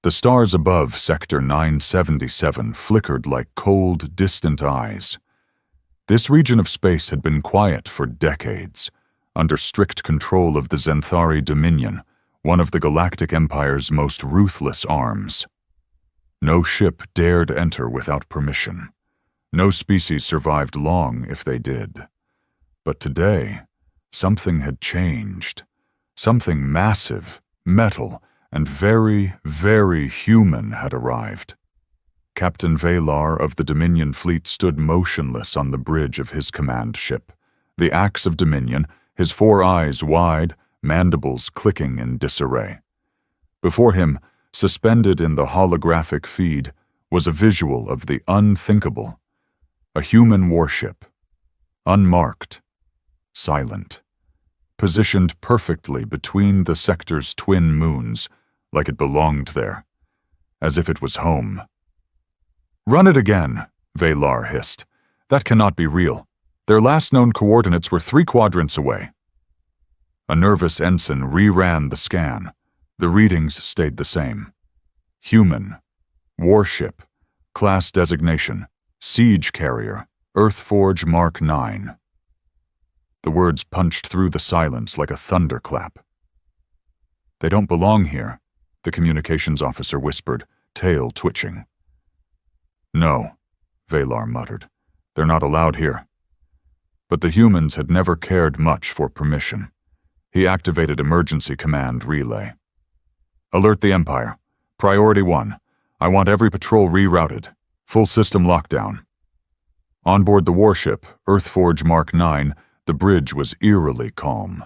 The stars above Sector 977 flickered like cold, distant eyes. This region of space had been quiet for decades, under strict control of the Zenthari Dominion, one of the Galactic Empire's most ruthless arms. No ship dared enter without permission. No species survived long if they did. But today, something had changed. Something massive, metal, and very, very human had arrived. Captain Valar of the Dominion fleet stood motionless on the bridge of his command ship, the axe of Dominion, his 4 eyes wide, mandibles clicking in disarray. Before him, suspended in the holographic feed, was a visual of the unthinkable. A human warship, unmarked, silent, positioned perfectly between the sector's twin moons, like it belonged there, as if it was home. "Run it again," Valar hissed. "That cannot be real. Their last known coordinates were 3 quadrants away." A nervous ensign reran the scan. The readings stayed the same. Human, warship, class designation, siege carrier, Earthforge Mark 9. The words punched through the silence like a thunderclap. "They don't belong here," the communications officer whispered, tail twitching. "No," Valar muttered. "They're not allowed here." But the humans had never cared much for permission. He activated emergency command relay. "Alert the Empire. Priority 1. I want every patrol rerouted. Full system lockdown." On board the warship, Earthforge Mark 9, the bridge was eerily calm.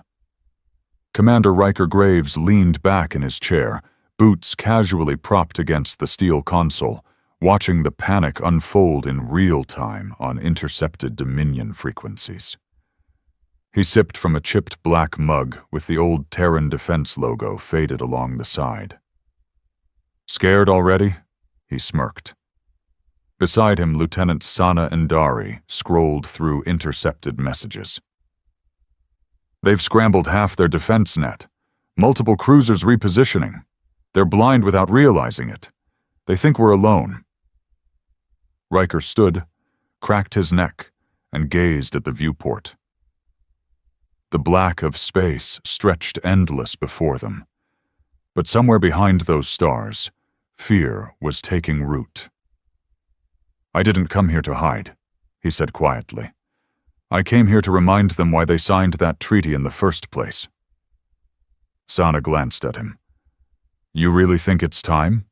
Commander Riker Graves leaned back in his chair, boots casually propped against the steel console, watching the panic unfold in real time on intercepted Dominion frequencies. He sipped from a chipped black mug with the old Terran Defense logo faded along the side. "Scared already?" he smirked. Beside him, Lieutenant Sana Endari scrolled through intercepted messages. "They've scrambled half their defense net. Multiple cruisers repositioning. They're blind without realizing it. They think we're alone." Riker stood, cracked his neck, and gazed at the viewport. The black of space stretched endless before them. But somewhere behind those stars, fear was taking root. "I didn't come here to hide," he said quietly. "I came here to remind them why they signed that treaty in the first place." Sana glanced at him. "You really think it's time?"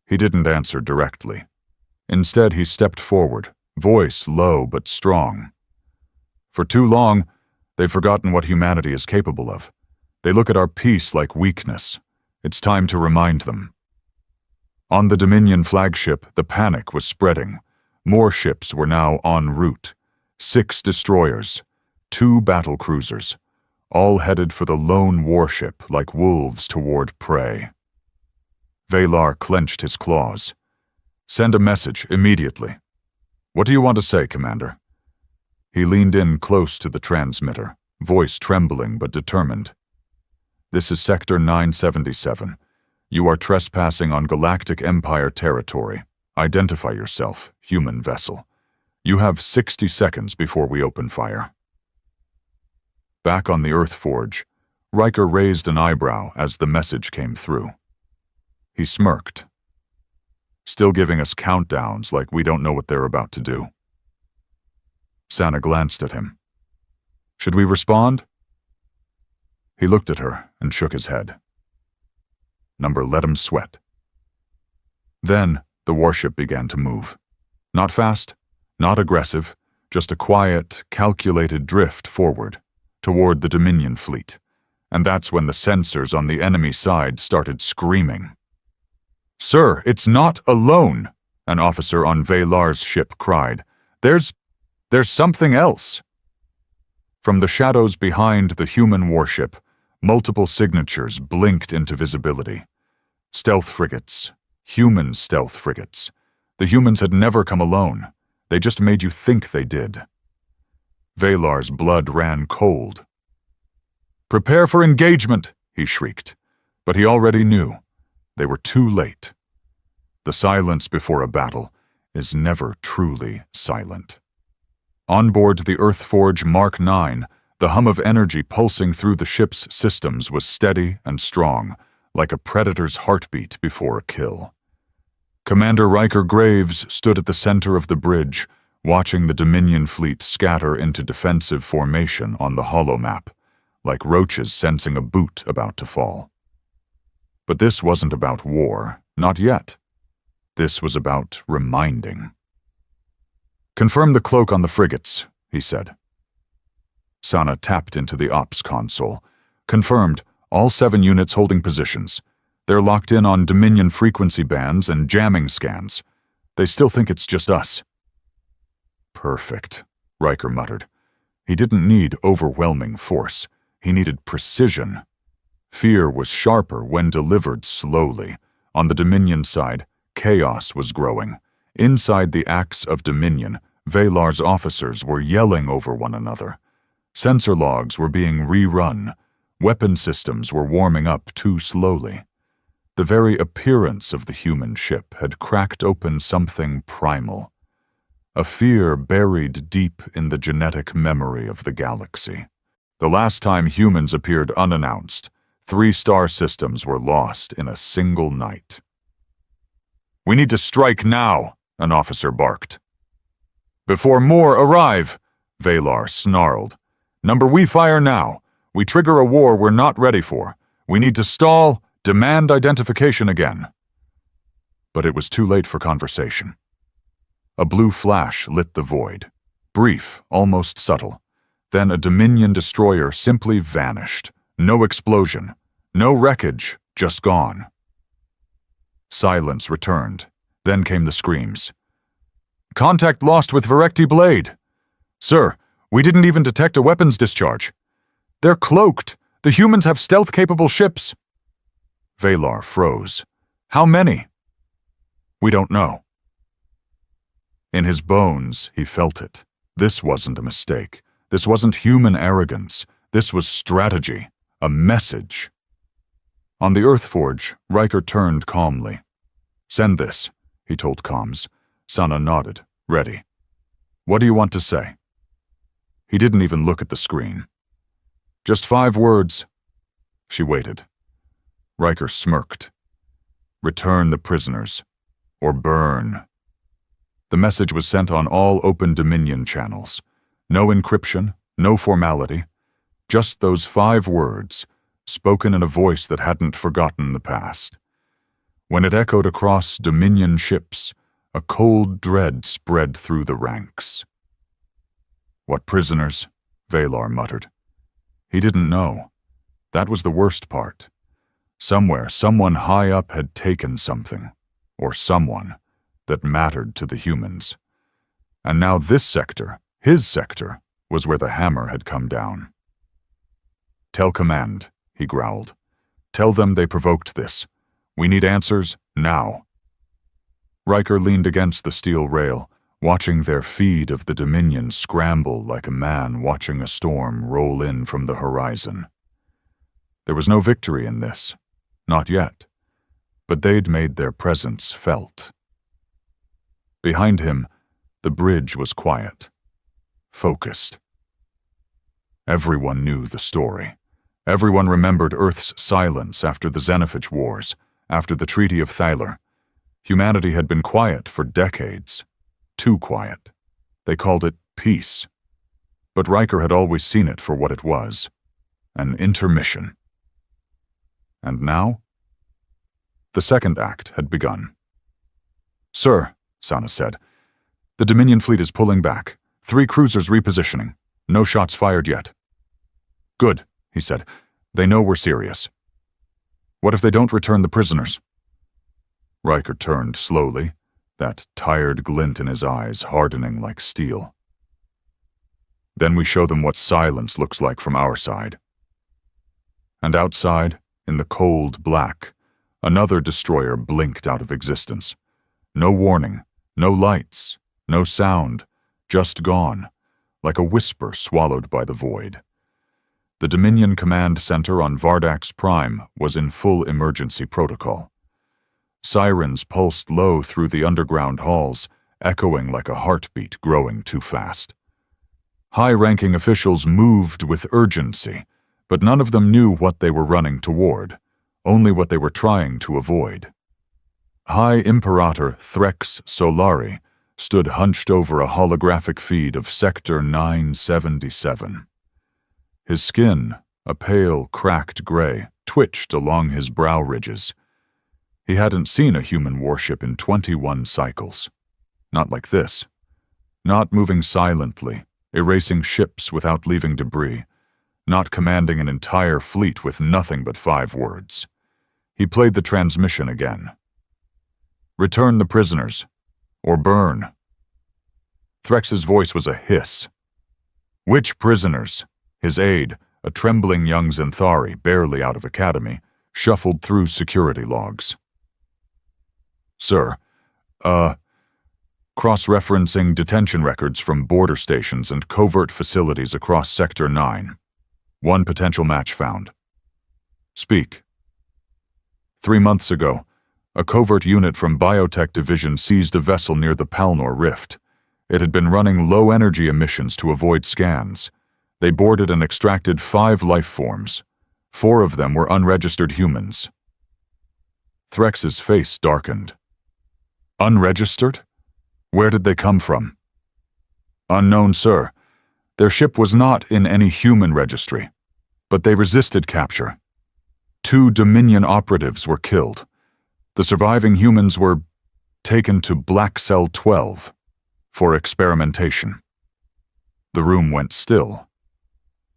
He didn't answer directly. Instead, he stepped forward, voice low but strong. "For too long, they've forgotten what humanity is capable of. They look at our peace like weakness. It's time to remind them." On the Dominion flagship, the panic was spreading. More ships were now en route. 6 destroyers, 2 battle cruisers, all headed for the lone warship like wolves toward prey. Valar clenched his claws. "Send a message immediately." "What do you want to say, Commander?" He leaned in close to the transmitter, voice trembling but determined. "This is Sector 977. You are trespassing on Galactic Empire territory. Identify yourself, human vessel. You have 60 seconds before we open fire." Back on the Earthforge, Riker raised an eyebrow as the message came through. He smirked. "Still giving us countdowns like we don't know what they're about to do." Sana glanced at him. "Should we respond?" He looked at her and shook his head. Number let him sweat. Then the warship began to move. Not fast, not aggressive, just a quiet, calculated drift forward, toward the Dominion fleet. And that's when the sensors on the enemy side started screaming. "Sir, it's not alone," an officer on Valar's ship cried. There's something else." From the shadows behind the human warship, multiple signatures blinked into visibility. Stealth frigates. Human stealth frigates. The humans had never come alone. They just made you think they did. Valar's blood ran cold. "Prepare for engagement," he shrieked. But he already knew. They were too late. The silence before a battle is never truly silent. On board the Earthforge Mark IX, the hum of energy pulsing through the ship's systems was steady and strong, like a predator's heartbeat before a kill. Commander Riker Graves stood at the center of the bridge, watching the Dominion fleet scatter into defensive formation on the holomap, like roaches sensing a boot about to fall. But this wasn't about war, not yet. This was about reminding. "Confirm the cloak on the frigates," he said. Sana tapped into the ops console. "Confirmed, all 7 units holding positions. They're locked in on Dominion frequency bands and jamming scans. They still think it's just us." "Perfect," Riker muttered. He didn't need overwhelming force. He needed precision. Fear was sharper when delivered slowly. On the Dominion side, chaos was growing. Inside the Axe of Dominion, Valar's officers were yelling over one another. Sensor logs were being rerun. Weapon systems were warming up too slowly. The very appearance of the human ship had cracked open something primal. A fear buried deep in the genetic memory of the galaxy. The last time humans appeared unannounced, 3 star systems were lost in a single night. "We need to strike now," an officer barked. "Before more arrive," Valar snarled. "Number, we fire now. We trigger a war we're not ready for. We need to stall, demand identification again." But it was too late for conversation. A blue flash lit the void. Brief, almost subtle. Then a Dominion destroyer simply vanished. No explosion. No wreckage, just gone. Silence returned. Then came the screams. "Contact lost with Virecti Blade. Sir, we didn't even detect a weapons discharge. They're cloaked. The humans have stealth-capable ships." Valar froze. "How many?" "We don't know." In his bones, he felt it. This wasn't a mistake. This wasn't human arrogance. This was strategy. A message. On the Earthforge, Riker turned calmly. "Send this," he told comms. Sana nodded, ready. "What do you want to say?" He didn't even look at the screen. "Just 5 words." She waited. Riker smirked. "Return the prisoners. Or burn." The message was sent on all open Dominion channels. No encryption, no formality. Just those 5 words, spoken in a voice that hadn't forgotten the past. When it echoed across Dominion ships, a cold dread spread through the ranks. "What prisoners?" Valar muttered. He didn't know. That was the worst part. Somewhere, someone high up had taken something, or someone, that mattered to the humans. And now this sector, his sector, was where the hammer had come down. "Tell command," he growled. "Tell them they provoked this. We need answers now." Riker leaned against the steel rail, watching their feed of the Dominion scramble like a man watching a storm roll in from the horizon. There was no victory in this, not yet, but they'd made their presence felt. Behind him, the bridge was quiet, focused. Everyone knew the story. Everyone remembered Earth's silence after the Xenophage Wars, after the Treaty of Thaler. Humanity had been quiet for decades. Too quiet. They called it peace. But Riker had always seen it for what it was, an intermission. And now? The second act had begun. "Sir," Sana said, "the Dominion fleet is pulling back. 3 cruisers repositioning. No shots fired yet." "Good," he said. "They know we're serious." "What if they don't return the prisoners?" Riker turned slowly, that tired glint in his eyes hardening like steel. "Then we show them what silence looks like from our side." And outside, in the cold black, another destroyer blinked out of existence. No warning, no lights, no sound, just gone, like a whisper swallowed by the void. The Dominion Command Center on Vardax Prime was in full emergency protocol. Sirens pulsed low through the underground halls, echoing like a heartbeat growing too fast. High-ranking officials moved with urgency, but none of them knew what they were running toward, only what they were trying to avoid. High Imperator Threx Solari stood hunched over a holographic feed of Sector 977. His skin, a pale, cracked gray, twitched along his brow ridges. He hadn't seen a human warship in 21 cycles. Not like this. Not moving silently, erasing ships without leaving debris. Not commanding an entire fleet with nothing but 5 words. He played the transmission again. "Return the prisoners, or burn." Threx's voice was a hiss. "Which prisoners?" His aide, a trembling young Zenthari, barely out of academy, shuffled through security logs. "Sir, cross-referencing detention records from border stations and covert facilities across Sector 9. 1 potential match found." "Speak." 3 months ago, a covert unit from Biotech Division seized a vessel near the Palnor Rift. It had been running low-energy emissions to avoid scans. They boarded and extracted 5 life forms. 4 of them were unregistered humans. Threx's face darkened. "Unregistered? Where did they come from?" "Unknown, sir. Their ship was not in any human registry, but they resisted capture. 2 Dominion operatives were killed. The surviving humans were taken to Black Cell 12 for experimentation." The room went still.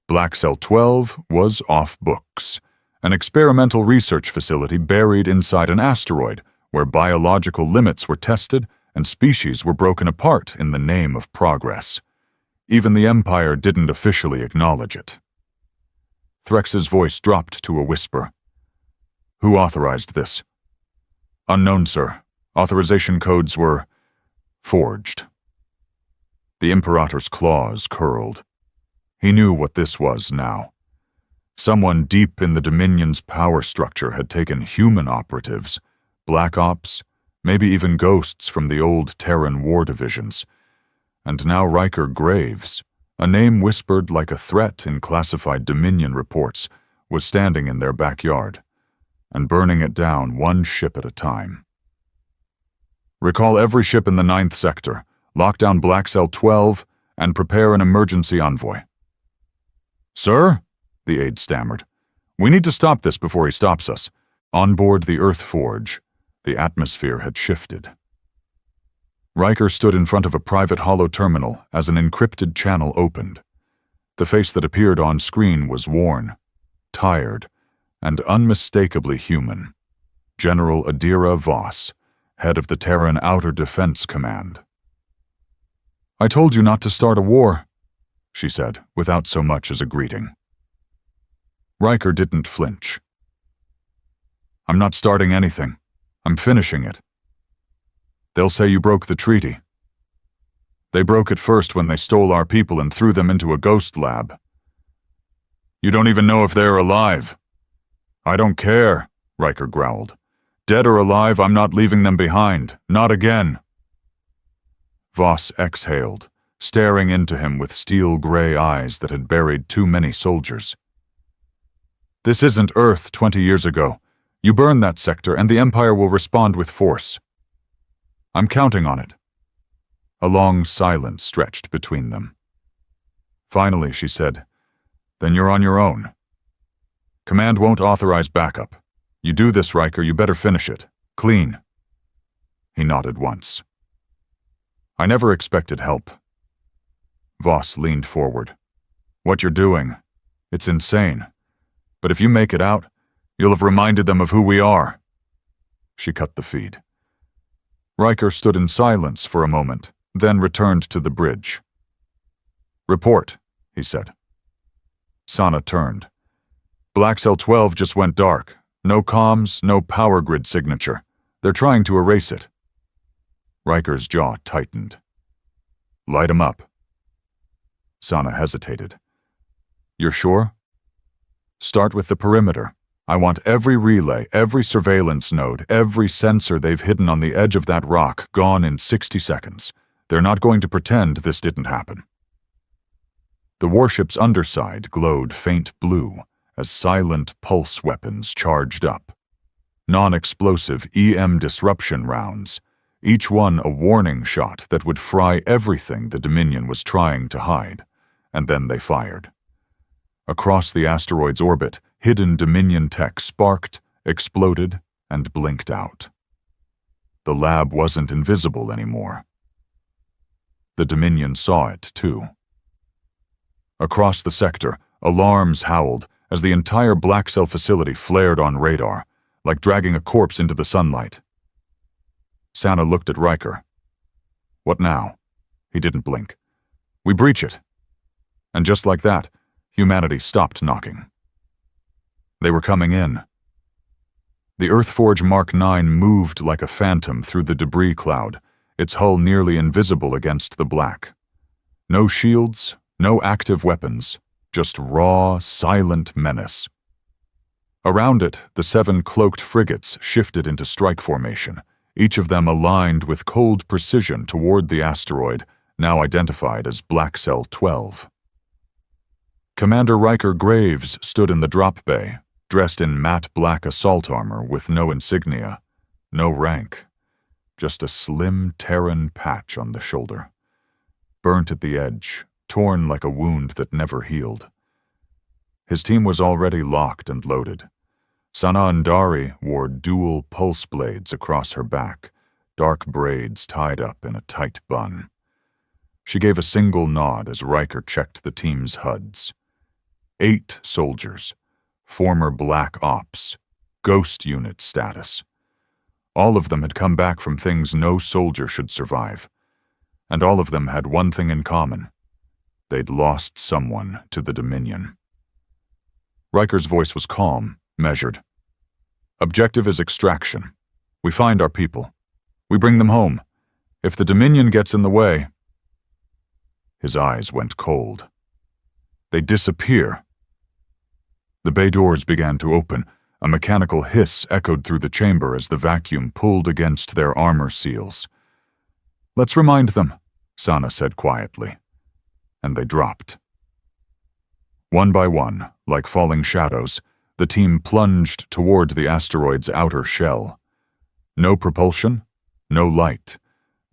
Black Cell 12 was off books, an experimental research facility buried inside an asteroid where biological limits were tested and species were broken apart in the name of progress. Even the Empire didn't officially acknowledge it. Threx's voice dropped to a whisper. "Who authorized this?" "Unknown, sir. Authorization codes were forged." The Imperator's claws curled. He knew what this was now. Someone deep in the Dominion's power structure had taken human operatives, Black Ops, maybe even ghosts from the old Terran war divisions. And now Riker Graves, a name whispered like a threat in classified Dominion reports, was standing in their backyard, and burning it down 1 ship at a time. "Recall every ship in the 9th sector, lock down Black Cell 12, and prepare an emergency envoy." "Sir?" the aide stammered. "We need to stop this before he stops us." On board the Earth Forge, the atmosphere had shifted. Riker stood in front of a private holo terminal as an encrypted channel opened. The face that appeared on screen was worn, tired, and unmistakably human. General Adira Voss, head of the Terran Outer Defense Command. "I told you not to start a war," she said, without so much as a greeting. Riker didn't flinch. "I'm not starting anything. I'm finishing it. They'll say you broke the treaty. They broke it first when they stole our people and threw them into a ghost lab. You don't even know if they're alive." "I don't care," Riker growled. "Dead or alive, I'm not leaving them behind. Not again." Voss exhaled, staring into him with steel-gray eyes that had buried too many soldiers. "This isn't Earth 20 years ago. You burn that sector and the Empire will respond with force. I'm counting on it." A long silence stretched between them. Finally, she said, "Then you're on your own. Command won't authorize backup. You do this, Riker, you better finish it. Clean." He nodded once. "I never expected help." Voss leaned forward. "What you're doing, it's insane. But if you make it out, you'll have reminded them of who we are." She cut the feed. Riker stood in silence for a moment, then returned to the bridge. "Report," he said. Sana turned. "Black Cell 12 just went dark. No comms, no power grid signature. They're trying to erase it." Riker's jaw tightened. "Light 'em up." Sana hesitated. "You're sure?" "Start with the perimeter. I want every relay, every surveillance node, every sensor they've hidden on the edge of that rock gone in 60 seconds. They're not going to pretend this didn't happen." The warship's underside glowed faint blue as silent pulse weapons charged up. Non-explosive EM disruption rounds, each one a warning shot that would fry everything the Dominion was trying to hide, and then they fired. Across the asteroid's orbit, hidden Dominion tech sparked, exploded, and blinked out. The lab wasn't invisible anymore. The Dominion saw it, too. Across the sector, alarms howled as the entire Black Cell facility flared on radar, like dragging a corpse into the sunlight. Sana looked at Riker. "What now?" He didn't blink. "We breach it." And just like that, humanity stopped knocking. They were coming in. The Earthforge Mark IX moved like a phantom through the debris cloud, its hull nearly invisible against the black. No shields, no active weapons, just raw, silent menace. Around it, the 7 cloaked frigates shifted into strike formation, each of them aligned with cold precision toward the asteroid, now identified as Black Cell 12. Commander Riker Graves stood in the drop bay, dressed in matte black assault armor with no insignia, no rank, just a slim Terran patch on the shoulder. Burnt at the edge, torn like a wound that never healed. His team was already locked and loaded. Sana Andari wore dual pulse blades across her back, dark braids tied up in a tight bun. She gave a single nod as Riker checked the team's HUDs. 8 soldiers, former Black Ops, Ghost Unit status. All of them had come back from things no soldier should survive. And all of them had one thing in common. They'd lost someone to the Dominion. Riker's voice was calm, measured. "Objective is extraction. We find our people. We bring them home. If the Dominion gets in the way..." His eyes went cold. "They disappear." The bay doors began to open. A mechanical hiss echoed through the chamber as the vacuum pulled against their armor seals. "Let's remind them," Sana said quietly. And they dropped. One by one, like falling shadows, the team plunged toward the asteroid's outer shell. No propulsion, no light,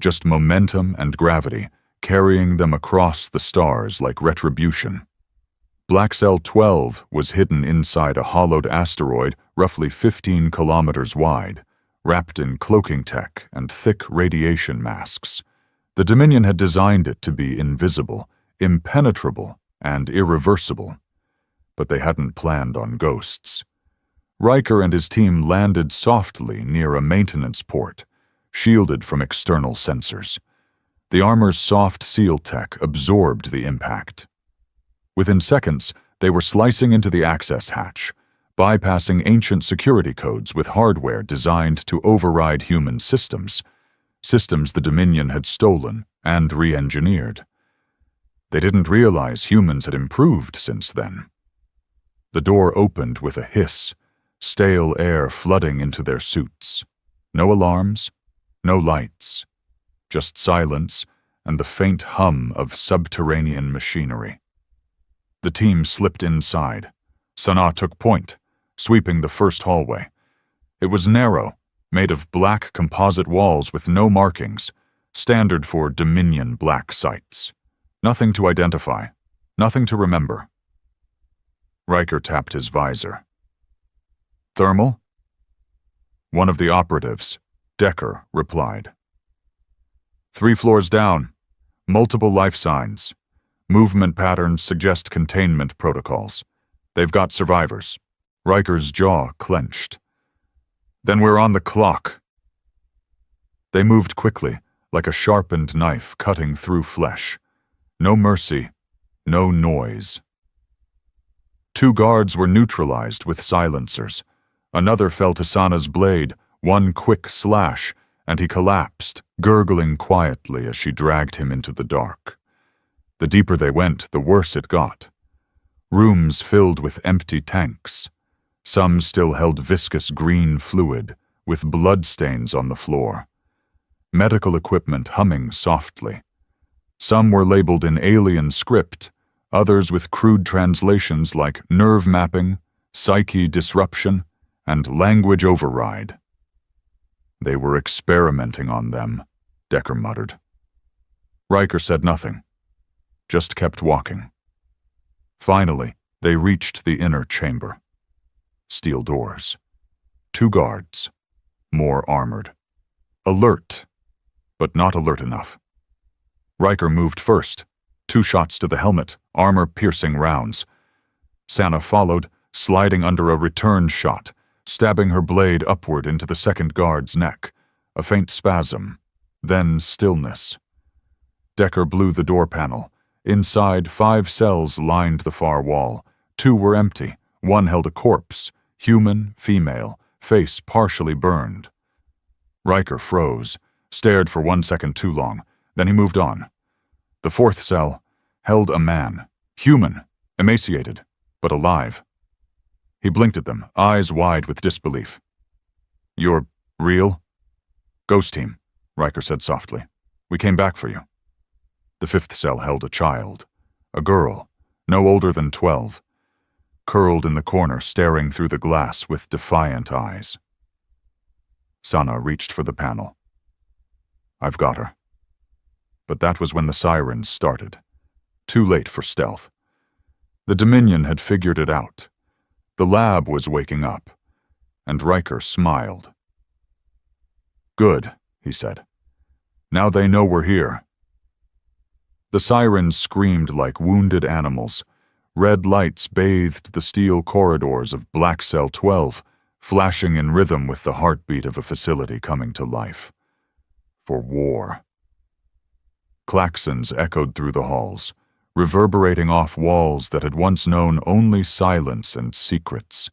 just momentum and gravity, carrying them across the stars like retribution. Black Cell 12 was hidden inside a hollowed asteroid roughly 15 kilometers wide, wrapped in cloaking tech and thick radiation masks. The Dominion had designed it to be invisible, impenetrable, and irreversible. But they hadn't planned on ghosts. Riker and his team landed softly near a maintenance port, shielded from external sensors. The armor's soft seal tech absorbed the impact. Within seconds, they were slicing into the access hatch, bypassing ancient security codes with hardware designed to override human systems the Dominion had stolen and re-engineered. They didn't realize humans had improved since then. The door opened with a hiss, stale air flooding into their suits. No alarms, no lights, just silence and the faint hum of subterranean machinery. The team slipped inside. Sana took point, sweeping the first hallway. It was narrow, made of black composite walls with no markings, standard for Dominion black sites. Nothing to identify, nothing to remember. Riker tapped his visor. "Thermal?" One of the operatives, Decker, replied. 3 floors down, multiple life signs. Movement patterns suggest containment protocols. They've got survivors." Riker's jaw clenched. "Then we're on the clock." They moved quickly, like a sharpened knife cutting through flesh. No mercy, no noise. 2 guards were neutralized with silencers. Another fell to Sana's blade, one quick slash, and he collapsed, gurgling quietly as she dragged him into the dark. The deeper they went, the worse it got. Rooms filled with empty tanks. Some still held viscous green fluid, with bloodstains on the floor. Medical equipment humming softly. Some were labeled in alien script, others with crude translations like nerve mapping, psyche disruption, and language override. They were experimenting on them, Decker muttered. Riker said nothing, just kept walking. Finally, they reached the inner chamber. Steel doors. 2 guards, more armored. Alert, but not alert enough. Riker moved first. 2 shots to the helmet, armor-piercing rounds. Sana followed, sliding under a return shot, stabbing her blade upward into the second guard's neck. A faint spasm, then stillness. Decker blew the door panel. Inside, 5 cells lined the far wall. 2 were empty. 1 held a corpse, human, female, face partially burned. Riker froze, stared for 1 second too long, then he moved on. The 4th cell held a man, human, emaciated, but alive. He blinked at them, eyes wide with disbelief. "You're real?" "Ghost team," Riker said softly. "We came back for you." The 5th cell held a child, a girl, no older than 12, curled in the corner staring through the glass with defiant eyes. Sana reached for the panel. "I've got her." But that was when the sirens started. Too late for stealth. The Dominion had figured it out. The lab was waking up, and Riker smiled. "Good," he said. "Now they know we're here." The sirens screamed like wounded animals. Red lights bathed the steel corridors of Black Cell 12, flashing in rhythm with the heartbeat of a facility coming to life. For war. Klaxons echoed through the halls, reverberating off walls that had once known only silence and secrets.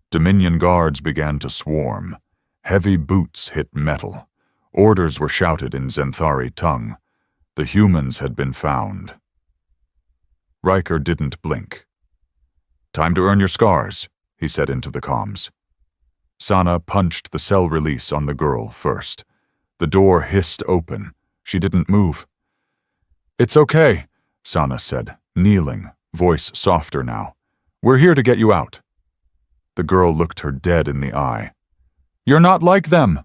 Dominion guards began to swarm. Heavy boots hit metal. Orders were shouted in Zenthari tongue. The humans had been found. Riker didn't blink. "Time to earn your scars," he said into the comms. Sana punched the cell release on the girl first. The door hissed open. She didn't move. "It's okay," Sana said, kneeling, voice softer now. "We're here to get you out." The girl looked her dead in the eye. "You're not like them."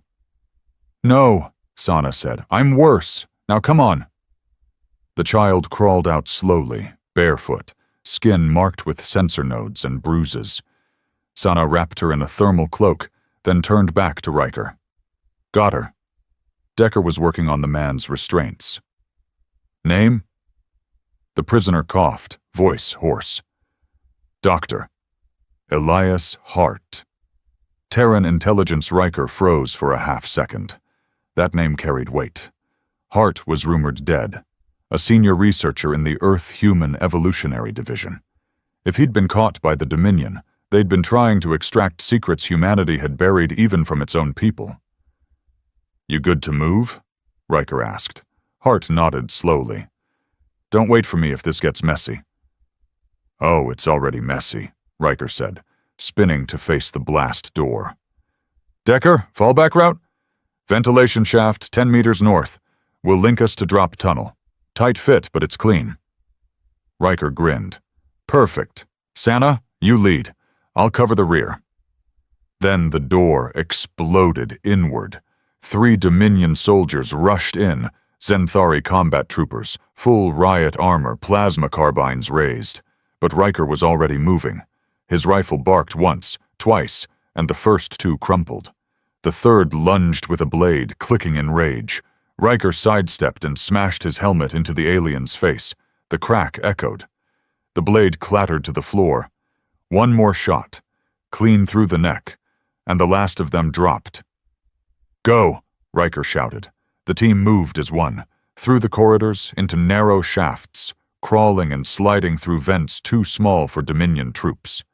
"No," Sana said. "I'm worse. Now come on." The child crawled out slowly, barefoot, skin marked with sensor nodes and bruises. Sana wrapped her in a thermal cloak, then turned back to Riker. "Got her." Decker was working on the man's restraints. "Name?" The prisoner coughed, voice hoarse. "Doctor. Elias Hart." Terran intelligence Riker froze for a half-second. That name carried weight. Hart was rumored dead, a senior researcher in the Earth-Human Evolutionary Division. If he'd been caught by the Dominion, they'd been trying to extract secrets humanity had buried even from its own people. "You good to move?" Riker asked. Hart nodded slowly. "Don't wait for me if this gets messy." "Oh, it's already messy," Riker said, spinning to face the blast door. "Decker, fallback route? Ventilation shaft 10 meters north. Will link us to drop tunnel. Tight fit, but it's clean." Riker grinned. "Perfect. Sana, you lead. I'll cover the rear." Then the door exploded inward. 3 Dominion soldiers rushed in, Zenthari combat troopers, full riot armor, plasma carbines raised. But Riker was already moving. His rifle barked once, twice, and the first 2 crumpled. The third lunged with a blade, clicking in rage. Riker sidestepped and smashed his helmet into the alien's face. The crack echoed. The blade clattered to the floor. One more shot, clean through the neck, and the last of them dropped. "Go!" Riker shouted. The team moved as one, through the corridors, into narrow shafts, crawling and sliding through vents too small for Dominion troops.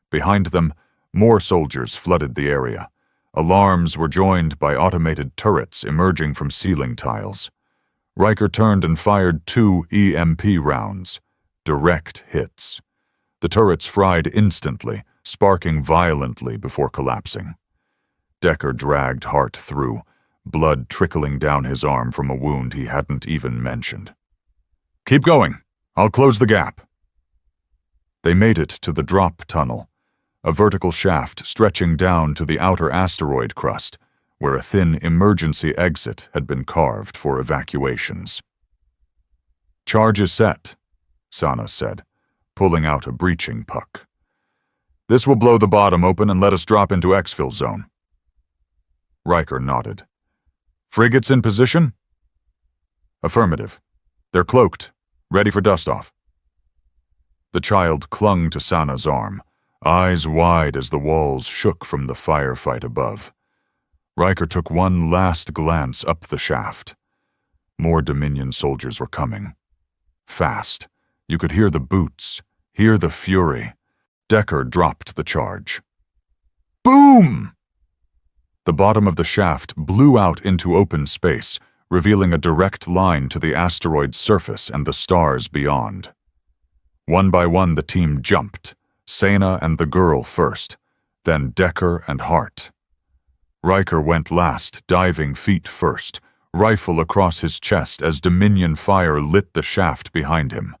Behind them, more soldiers flooded the area. Alarms were joined by automated turrets emerging from ceiling tiles. Riker turned and fired 2 EMP rounds. Direct hits. The turrets fried instantly, sparking violently before collapsing. Decker dragged Hart through, blood trickling down his arm from a wound he hadn't even mentioned. "Keep going. I'll close the gap." They made it to the drop tunnel, a vertical shaft stretching down to the outer asteroid crust, where a thin emergency exit had been carved for evacuations. "Charge is set," Sana said, pulling out a breaching puck. "This will blow the bottom open and let us drop into exfil zone." Riker nodded. "Frigates in position?" "Affirmative. They're cloaked, ready for dust-off." The child clung to Sana's arm, eyes wide as the walls shook from the firefight above. Riker took one last glance up the shaft. More Dominion soldiers were coming. Fast. You could hear the boots, hear the fury. Decker dropped the charge. Boom! The bottom of the shaft blew out into open space, revealing a direct line to the asteroid's surface and the stars beyond. One by one the team jumped, Sana and the girl first, then Decker and Hart. Riker went last, diving feet first, rifle across his chest as Dominion fire lit the shaft behind him.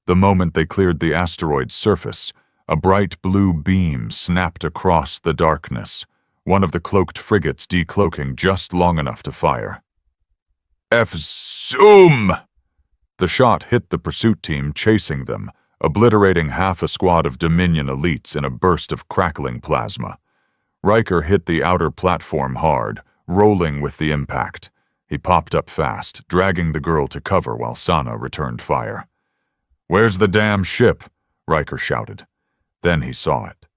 The moment they cleared the asteroid's surface, a bright blue beam snapped across the darkness, one of the cloaked frigates decloaking just long enough to fire. F-zoom! The shot hit the pursuit team chasing them, obliterating half a squad of Dominion elites in a burst of crackling plasma. Riker hit the outer platform hard, rolling with the impact. He popped up fast, dragging the girl to cover while Sana returned fire. "Where's the damn ship?" Riker shouted. Then he saw it.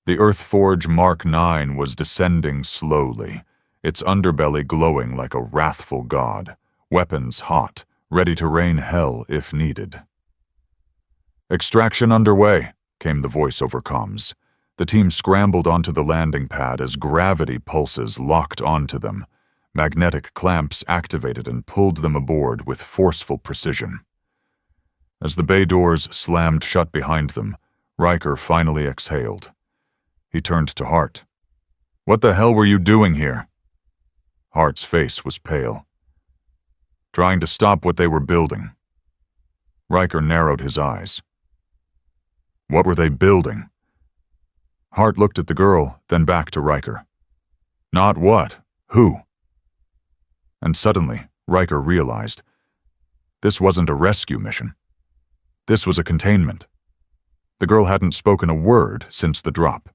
The Earthforge Mark IX was descending slowly, its underbelly glowing like a wrathful god, weapons hot, ready to rain hell if needed. "Extraction underway," came the voice over comms. The team scrambled onto the landing pad as gravity pulses locked onto them. Magnetic clamps activated and pulled them aboard with forceful precision. As the bay doors slammed shut behind them, Riker finally exhaled. He turned to Hart. "What the hell were you doing here?" Hart's face was pale. "Trying to stop what they were building." Riker narrowed his eyes. "What were they building?" Hart looked at the girl, then back to Riker. "Not what? Who?" And suddenly, Riker realized this wasn't a rescue mission. This was a containment. The girl hadn't spoken a word since the drop.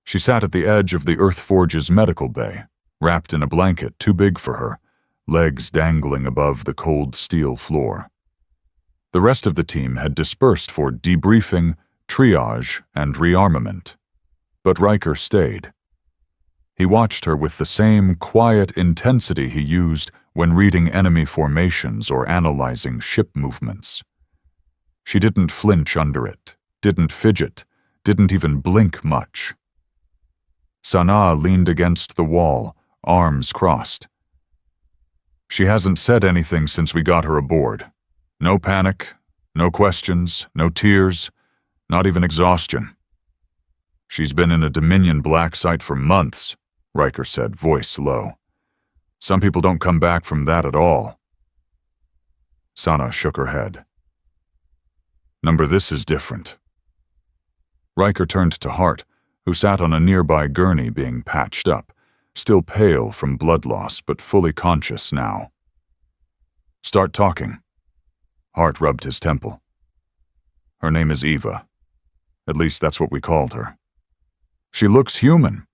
She sat at the edge of the Earthforge's medical bay, wrapped in a blanket too big for her, legs dangling above the cold steel floor. The rest of the team had dispersed for debriefing, triage, and rearmament. But Riker stayed. He watched her with the same quiet intensity he used when reading enemy formations or analyzing ship movements. She didn't flinch under it, didn't fidget, didn't even blink much. Sana leaned against the wall, arms crossed. "She hasn't said anything since we got her aboard. No panic, no questions, no tears, not even exhaustion. She's been in a Dominion black site for months," Riker said, voice low. "Some people don't come back from that at all." Sana shook her head. "Number, this is different." Riker turned to Hart, who sat on a nearby gurney being patched up, still pale from blood loss but fully conscious now. "Start talking." Hart rubbed his temple. "Her name is Eva. At least that's what we called her. She looks human."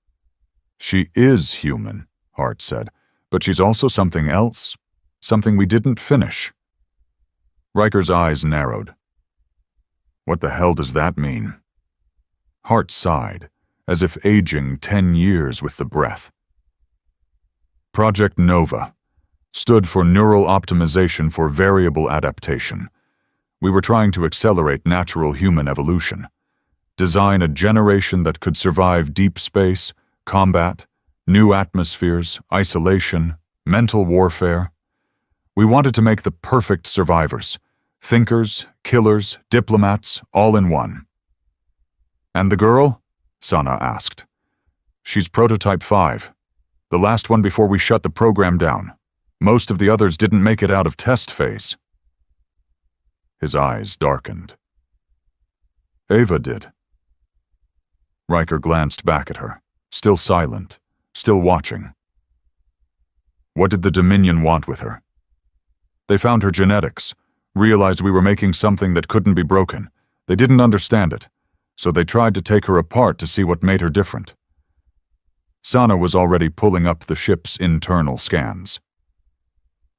"She is human," Hart said, "but she's also something else, something we didn't finish." Riker's eyes narrowed. "What the hell does that mean?" Hart sighed, as if aging 10 years with the breath. Project Nova stood for Neural Optimization for Variable Adaptation. We were trying to accelerate natural human evolution, design a generation that could survive deep space, combat, new atmospheres, isolation, mental warfare. We wanted to make the perfect survivors, thinkers, killers, diplomats, all in one. And the girl? Sana asked. She's prototype 5. The last one before we shut the program down. Most of the others didn't make it out of test phase. His eyes darkened. Ava did. Riker glanced back at her, still silent, still watching. What did the Dominion want with her? They found her genetics, realized we were making something that couldn't be broken. They didn't understand it, so they tried to take her apart to see what made her different. Sana was already pulling up the ship's internal scans.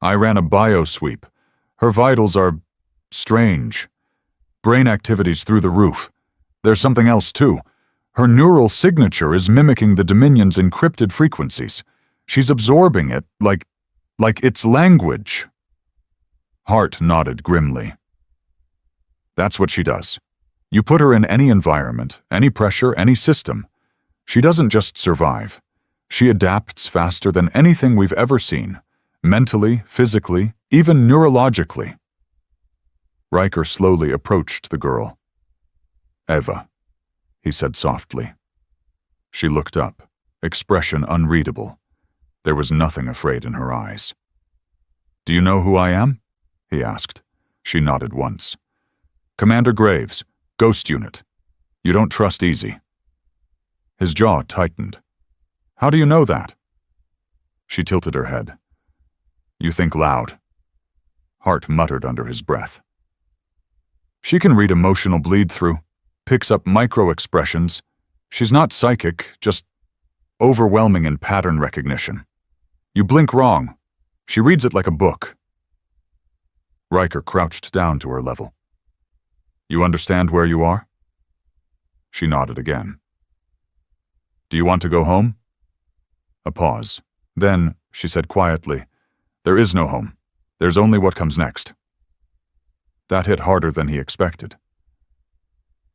I ran a biosweep. Her vitals are strange. Brain activity's through the roof. There's something else, too. Her neural signature is mimicking the Dominion's encrypted frequencies. She's absorbing it like it's language. Hart nodded grimly. That's what she does. You put her in any environment, any pressure, any system. She doesn't just survive. She adapts faster than anything we've ever seen. Mentally, physically, even neurologically. Riker slowly approached the girl. Eva, he said softly. She looked up, expression unreadable. There was nothing afraid in her eyes. Do you know who I am? He asked. She nodded once. Commander Graves, Ghost Unit. You don't trust easy. His jaw tightened. How do you know that? She tilted her head. You think loud. Hart muttered under his breath. She can read emotional bleed-through, picks up micro-expressions. She's not psychic, just overwhelming in pattern recognition. You blink wrong. She reads it like a book. Riker crouched down to her level. You understand where you are? She nodded again. Do you want to go home? A pause. Then, she said quietly, there is no home. There's only what comes next. That hit harder than he expected.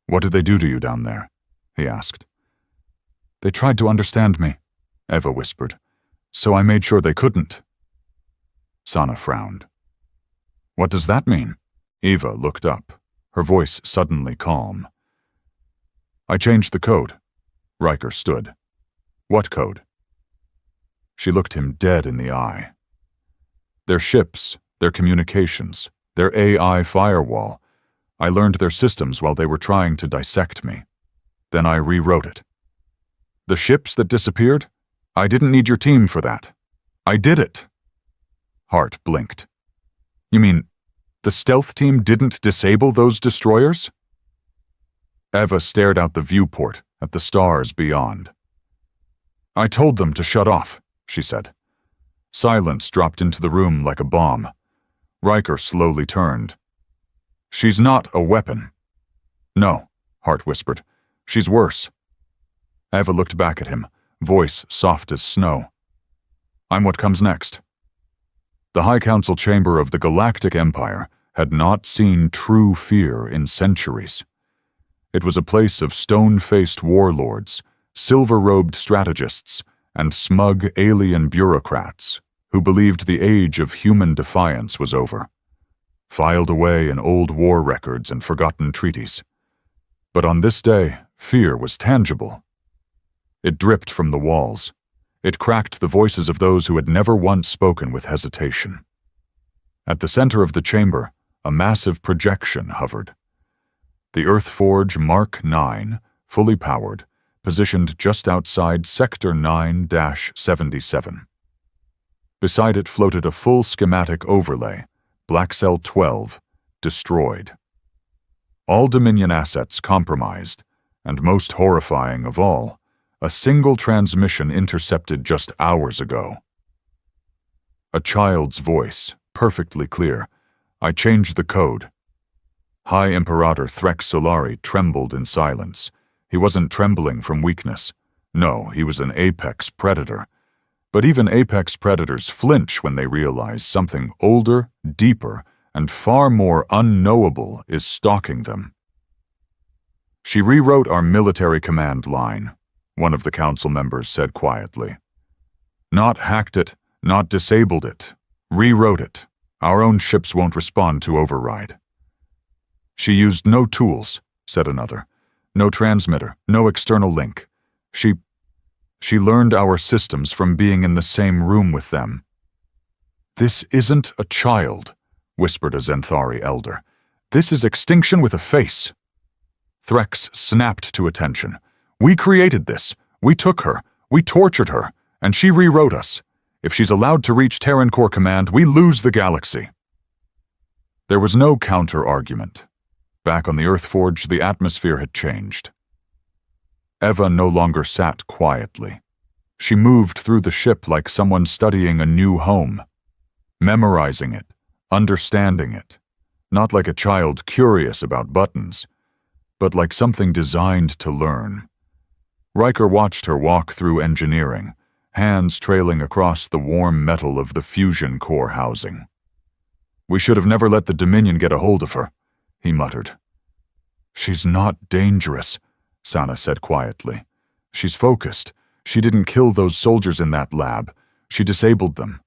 What did they do to you down there? He asked. They tried to understand me, Eva whispered, so I made sure they couldn't. Sana frowned. What does that mean? Eva looked up, her voice suddenly calm. I changed the code. Riker stood. What code? She looked him dead in the eye. Their ships, their communications, their AI firewall. I learned their systems while they were trying to dissect me. Then I rewrote it. The ships that disappeared? I didn't need your team for that. I did it. Hart blinked. You mean, the stealth team didn't disable those destroyers? Eva stared out the viewport at the stars beyond. I told them to shut off, she said. Silence dropped into the room like a bomb. Riker slowly turned. She's not a weapon. No, Hart whispered. She's worse. Eva looked back at him, voice soft as snow. I'm what comes next. The High Council chamber of the Galactic Empire had not seen true fear in centuries. It was a place of stone-faced warlords, silver-robed strategists, and smug alien bureaucrats who believed the age of human defiance was over, filed away in old war records and forgotten treaties. But on this day, fear was tangible. It dripped from the walls. It cracked the voices of those who had never once spoken with hesitation. At the center of the chamber, a massive projection hovered. The Earthforge Mark IX, fully powered, positioned just outside Sector 9-77. Beside it floated a full schematic overlay, Black Cell 12, destroyed. All Dominion assets compromised, and most horrifying of all, a single transmission intercepted just hours ago. A child's voice, perfectly clear. I changed the code. High Imperator Threx Solari trembled in silence. He wasn't trembling from weakness. No, he was an apex predator. But even apex predators flinch when they realize something older, deeper, and far more unknowable is stalking them. She rewrote our military command line, one of the council members said quietly. Not hacked it, not disabled it. Rewrote it. Our own ships won't respond to override. She used no tools, said another. No transmitter, no external link. She learned our systems from being in the same room with them. "This isn't a child," whispered a Zenthari elder. "This is extinction with a face." Threx snapped to attention. "We created this. We took her. We tortured her. And she rewrote us. If she's allowed to reach Terran Core Command, we lose the galaxy." There was no counter-argument. Back on the Earthforge, the atmosphere had changed. Eva no longer sat quietly. She moved through the ship like someone studying a new home, memorizing it, understanding it, not like a child curious about buttons, but like something designed to learn. Riker watched her walk through engineering, hands trailing across the warm metal of the fusion core housing. "We should have never let the Dominion get a hold of her," he muttered. "She's not dangerous," Sana said quietly. "She's focused. She didn't kill those soldiers in that lab. She disabled them.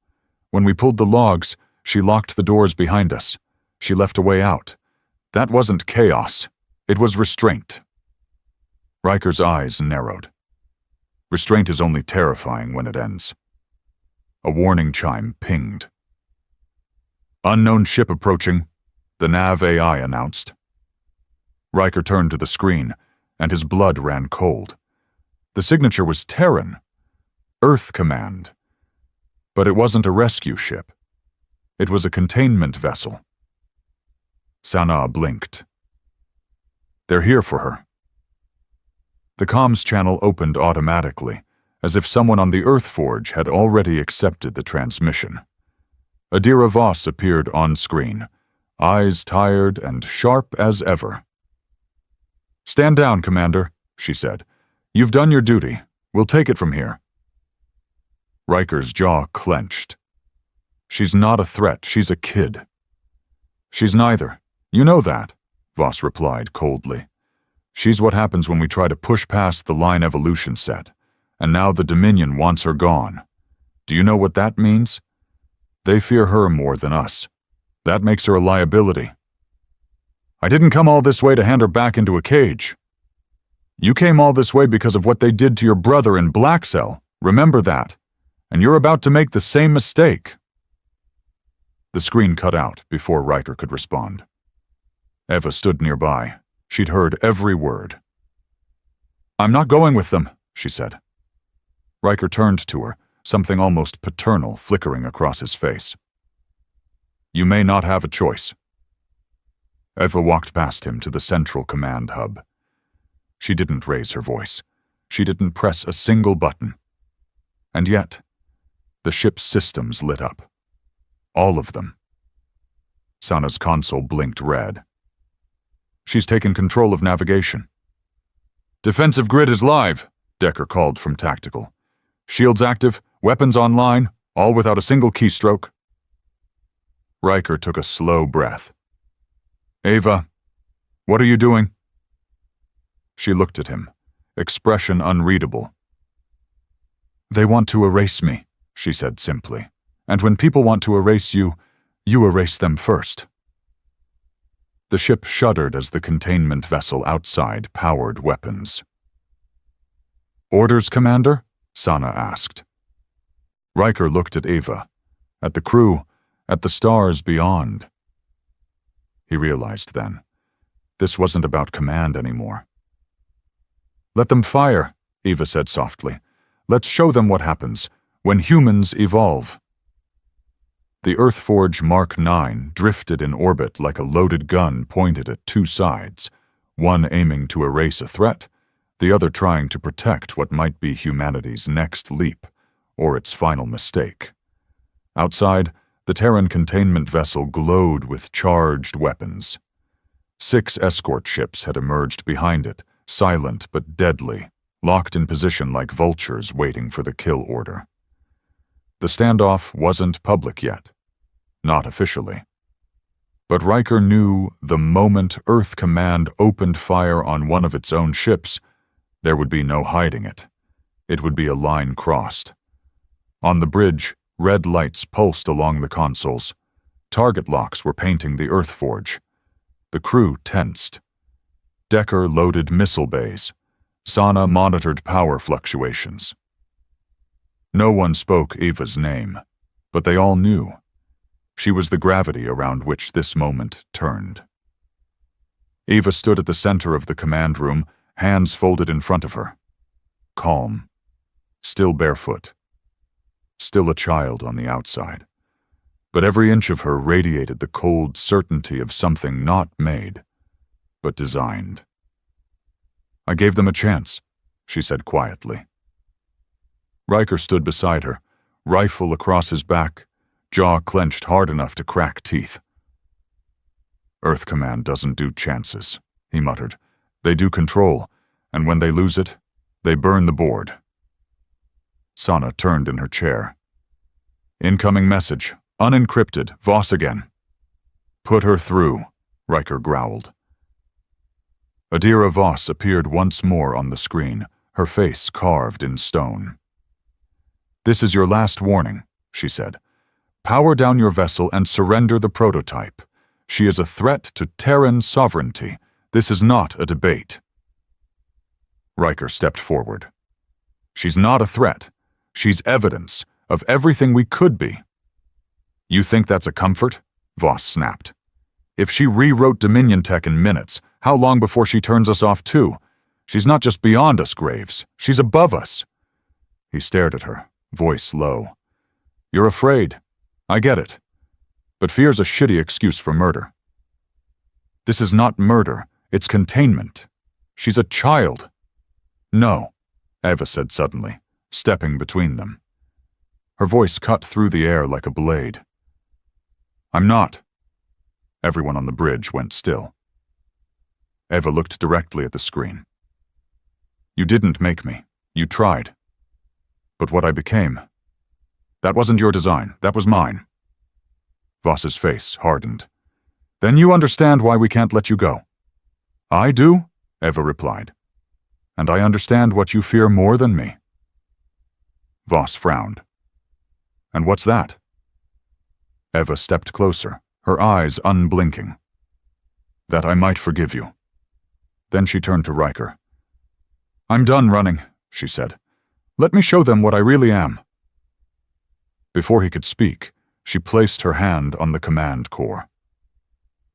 When we pulled the logs, she locked the doors behind us. She left a way out. That wasn't chaos. It was restraint." Riker's eyes narrowed. Restraint is only terrifying when it ends. A warning chime pinged. "Unknown ship approaching," the nav AI announced. Riker turned to the screen, and his blood ran cold. The signature was Terran, Earth Command. But it wasn't a rescue ship. It was a containment vessel. Sana blinked. "They're here for her." The comms channel opened automatically, as if someone on the Earthforge had already accepted the transmission. Adira Voss appeared on screen, eyes tired and sharp as ever. "Stand down, Commander," she said. "You've done your duty. We'll take it from here." Riker's jaw clenched. "She's not a threat. She's a kid." "She's neither. You know that," Voss replied coldly. "She's what happens when we try to push past the line evolution set, and now the Dominion wants her gone. Do you know what that means? They fear her more than us. That makes her a liability. I didn't come all this way to hand her back into a cage. You came all this way because of what they did to your brother in Black Cell. Remember that. And you're about to make the same mistake." The screen cut out before Riker could respond. Eva stood nearby. She'd heard every word. "I'm not going with them," she said. Riker turned to her, something almost paternal flickering across his face. "You may not have a choice." Eva walked past him to the central command hub. She didn't raise her voice. She didn't press a single button. And yet, the ship's systems lit up. All of them. Sana's console blinked red. "She's taken control of navigation." "Defensive grid is live," Decker called from Tactical. "Shields active, weapons online, all without a single keystroke." Riker took a slow breath. "Ava, what are you doing?" She looked at him, expression unreadable. "They want to erase me," she said simply. "And when people want to erase you, you erase them first." The ship shuddered as the containment vessel outside powered weapons. "Orders, Commander?" Sana asked. Riker looked at Ava, at the crew, at the stars beyond. He realized then, this wasn't about command anymore. "Let them fire," Eva said softly. "Let's show them what happens when humans evolve." The Earthforge Mark IX drifted in orbit like a loaded gun pointed at two sides, one aiming to erase a threat, the other trying to protect what might be humanity's next leap, or its final mistake. Outside, the Terran containment vessel glowed with charged weapons. 6 escort ships had emerged behind it, silent but deadly, locked in position like vultures waiting for the kill order. The standoff wasn't public yet. Not officially. But Riker knew the moment Earth Command opened fire on one of its own ships, there would be no hiding it. It would be a line crossed. On the bridge, red lights pulsed along the consoles. Target locks were painting the Earthforge. The crew tensed. Decker loaded missile bays. Sana monitored power fluctuations. No one spoke Eva's name, but they all knew. She was the gravity around which this moment turned. Eva stood at the center of the command room, hands folded in front of her. Calm. Still barefoot. Still a child on the outside. But every inch of her radiated the cold certainty of something not made, but designed. "I gave them a chance," she said quietly. Riker stood beside her, rifle across his back, jaw clenched hard enough to crack teeth. "Earth Command doesn't do chances," he muttered. "They do control, and when they lose it, they burn the board." Sana turned in her chair. "Incoming message. Unencrypted. Voss again." "Put her through," Riker growled. Adira Voss appeared once more on the screen, her face carved in stone. "This is your last warning," she said. "Power down your vessel and surrender the prototype. She is a threat to Terran sovereignty. This is not a debate." Riker stepped forward. "She's not a threat. She's evidence of everything we could be." "You think that's a comfort?" Voss snapped. "If she rewrote Dominion tech in minutes, how long before she turns us off too? She's not just beyond us, Graves. She's above us." He stared at her, voice low. "You're afraid. I get it. But fear's a shitty excuse for murder." "This is not murder. It's containment. She's a child." "No," Eva said suddenly, stepping between them. Her voice cut through the air like a blade. "I'm not." Everyone on the bridge went still. Eva looked directly at the screen. "You didn't make me. You tried. But what I became, that wasn't your design. That was mine." Voss's face hardened. "Then you understand why we can't let you go." "I do," Eva replied. "And I understand what you fear more than me." Voss frowned. "And what's that?" Eva stepped closer, her eyes unblinking. "That I might forgive you." Then she turned to Riker. "I'm done running," she said. "Let me show them what I really am." Before he could speak, she placed her hand on the command core.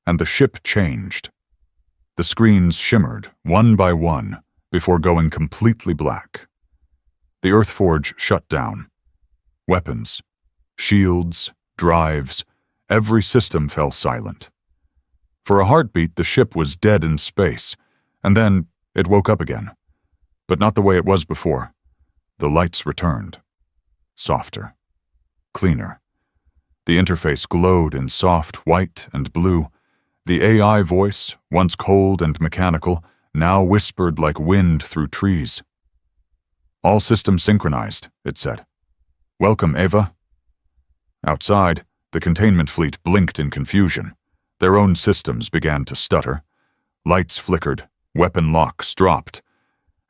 And the ship changed. The screens shimmered, one by one, before going completely black. The Earthforge shut down. Weapons, shields, drives, every system fell silent. For a heartbeat, the ship was dead in space, and then it woke up again. But not the way it was before. The lights returned. Softer. Cleaner. The interface glowed in soft white and blue. The AI voice, once cold and mechanical, now whispered like wind through trees. "All systems synchronized," it said. "Welcome, Eva." Outside, the containment fleet blinked in confusion. Their own systems began to stutter. Lights flickered, weapon locks dropped.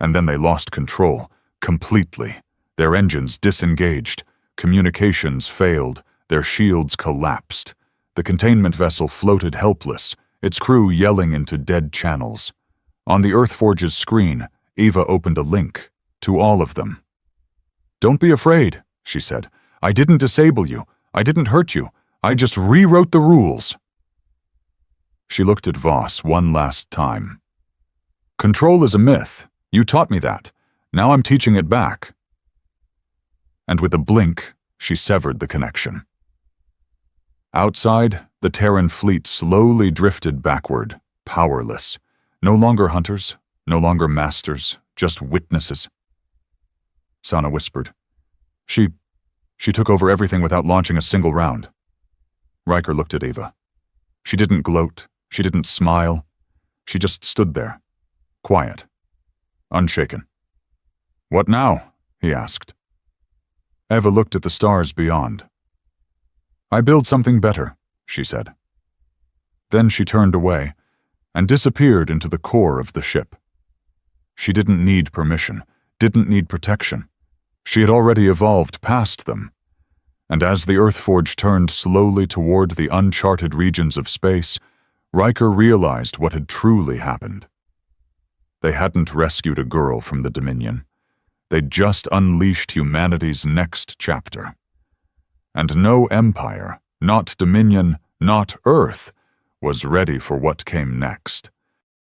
And then they lost control, completely. Their engines disengaged, communications failed, their shields collapsed. The containment vessel floated helpless, its crew yelling into dead channels. On the Earthforge's screen, Eva opened a link to all of them. "Don't be afraid," she said. "I didn't disable you. I didn't hurt you. I just rewrote the rules." She looked at Voss one last time. "Control is a myth. You taught me that. Now I'm teaching it back." And with a blink, she severed the connection. Outside, the Terran fleet slowly drifted backward, powerless. No longer hunters, no longer masters, just witnesses. Sana whispered. She took over everything without launching a single round." Riker looked at Eva. She didn't gloat, she didn't smile. She just stood there, quiet, unshaken. "What now?" he asked. Eva looked at the stars beyond. "I build something better," she said. Then she turned away and disappeared into the core of the ship. She didn't need permission, didn't need protection. She had already evolved past them. And as the Earthforge turned slowly toward the uncharted regions of space, Riker realized what had truly happened. They hadn't rescued a girl from the Dominion. They'd just unleashed humanity's next chapter. And no empire, not Dominion, not Earth, was ready for what came next.